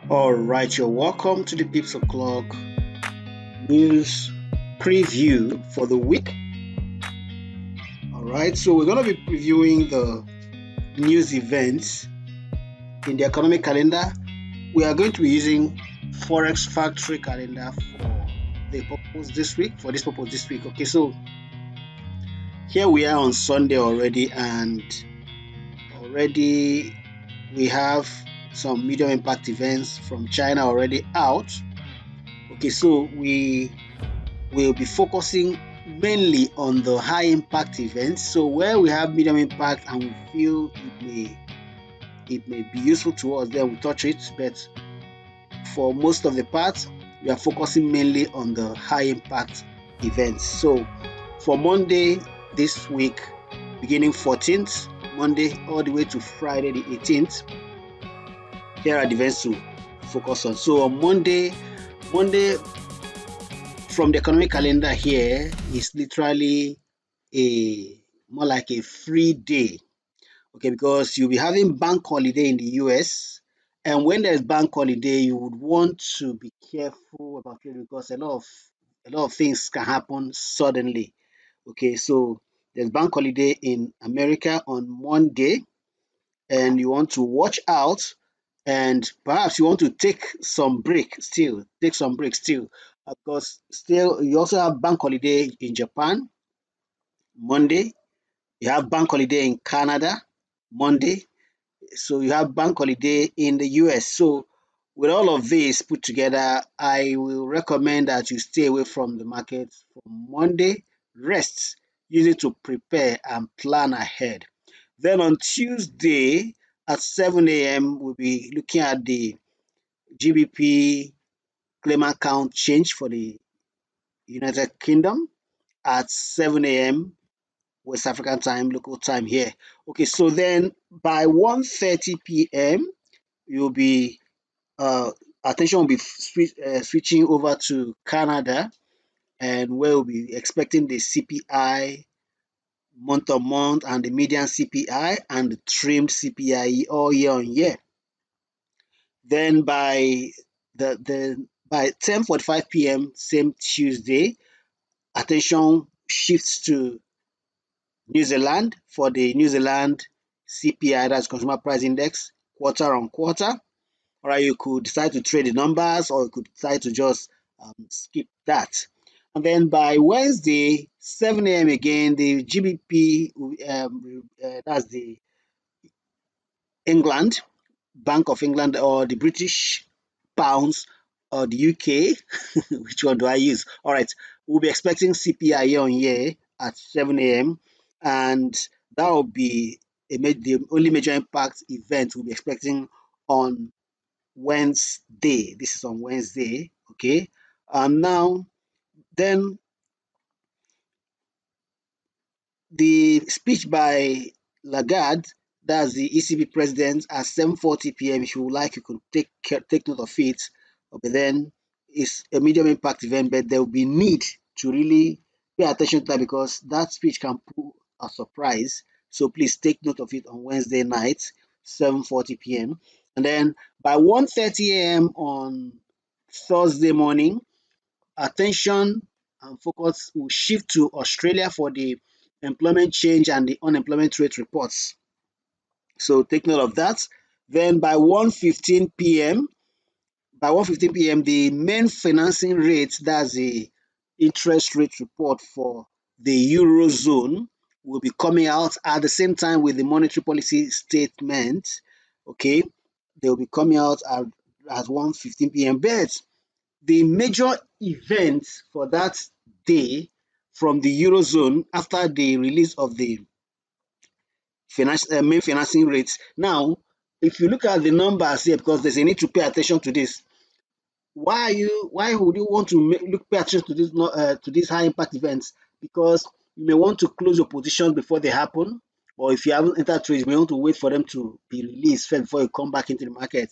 All right, you're welcome to the Pipsoclock news preview for the week. All right, so we're going to be previewing the news events in the economic calendar. We are going to be using Forex Factory calendar for the purpose this week. Okay, so here we are on Sunday already, and already we have some medium impact events from China already out. Okay, so we will be focusing mainly on the high impact events. So where we have medium impact and we feel it may be useful to us, then we touch it. But for most of the parts, we are focusing mainly on the high impact events. So for Monday this week, beginning 14th Monday all the way to Friday the 18th, here are the events to focus on. So on Monday from the economic calendar here is literally more like a free day, okay, because you'll be having bank holiday in the US, and when there's bank holiday, you would want to be careful about it because a lot of things can happen suddenly. Okay, so there's bank holiday in America on Monday, and you want to watch out, and perhaps you want to take some break still, because still you also have bank holiday in Japan Monday, you have bank holiday in Canada Monday, so you have bank holiday in the US. So with all of this put together, I will recommend that you stay away from the market for Monday. Rest, use it to prepare and plan ahead. Then on Tuesday at 7 a.m., we'll be looking at the GBP claimant count change for the United Kingdom at 7 a.m. West African time, local time here. Okay, so then by 1:30 p.m., you'll be attention will be switching over to Canada, and where we'll be expecting the CPI month on month and the median CPI and the trimmed CPI all year on year. Then by 10:45 p.m. same Tuesday, attention shifts to New Zealand for the New Zealand CPI, that's Consumer Price Index, quarter on quarter. All right, you could decide to trade the numbers, or you could decide to just skip that. And then by Wednesday, 7 a.m. again, the GBP, that's the England, Bank of England, or the British pounds, or the UK, which one do I use? All right, we'll be expecting CPI year on year at 7 a.m. And that will be the only major impact event we'll be expecting on Wednesday. This is on Wednesday, okay? Now, then the speech by Lagarde, that's the ECB president, at 7:40 p.m. If you would like, you could take note of it. But then it's a medium impact event, but there will be need to really pay attention to that because that speech can pull a surprise. So please take note of it on Wednesday night, 7:40 p.m. And then by 1:30 a.m. on Thursday morning, attention and focus will shift to Australia for the employment change and the unemployment rate reports. So take note of that. Then by 1:15 p.m., the main financing rate, that's the interest rate report for the Eurozone, will be coming out at the same time with the monetary policy statement. Okay, they will be coming out at 1:15 p.m. But the major event for that day from the Eurozone after the release of the main financing rates. Now, if you look at the numbers here, because there's a need to pay attention to this, why would you want to pay attention to these high impact events? Because you may want to close your position before they happen, or if you haven't entered trades, you may want to wait for them to be released first before you come back into the market.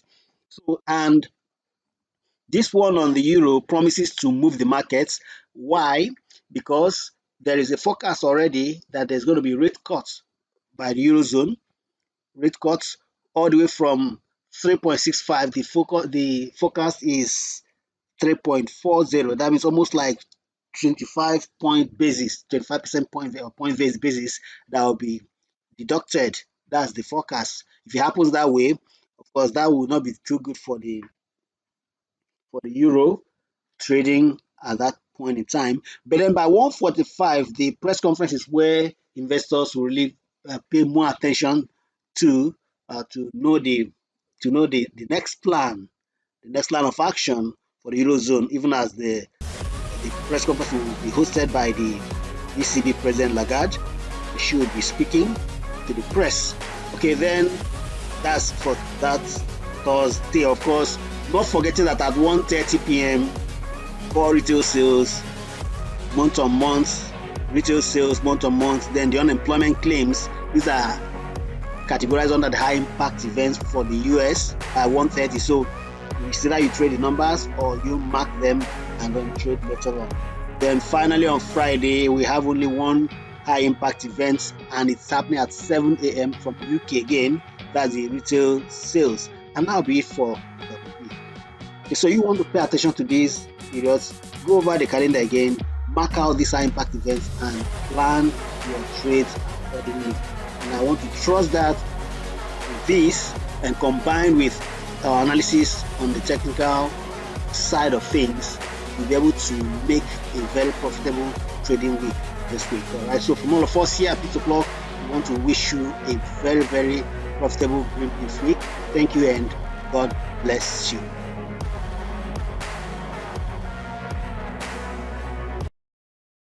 So, and this one on the euro promises to move the markets. Why? Because there is a forecast already that there's going to be rate cuts by the Eurozone rate cuts all the way from 3.65. The forecast is 3.40. That means almost like 25% point basis that will be deducted. That's the forecast. If it happens that way, of course, that will not be too good for the euro trading at that point in time. But then by 1:45, the press conference is where investors will really pay more attention to know the next plan, of action for the eurozone. Even as the press conference will be hosted by the ECB President Lagarde, she will be speaking to the press. Okay, then that's for that Thursday. Of course, not forgetting that at 1:30 p.m. core retail sales month on month, retail sales month on month, then the unemployment claims. These are categorized under the high impact events for the US by 1:30. So it's either you trade the numbers or you mark them and then trade later on. Then finally on Friday, we have only one high impact event, and it's happening at 7 a.m. from UK again. That's the retail sales, and that'll be it for the week. Okay, so you want to pay attention to these periods, go over the calendar again, mark out these high impact events, and plan your trades accordingly. And I want to trust that this, and combined with our analysis on the technical side of things, you'll be able to make a very profitable trading week this week. All right. So from all of us here at Pipsoclock, we want to wish you a very, very profitable this week. Thank you, and God bless you.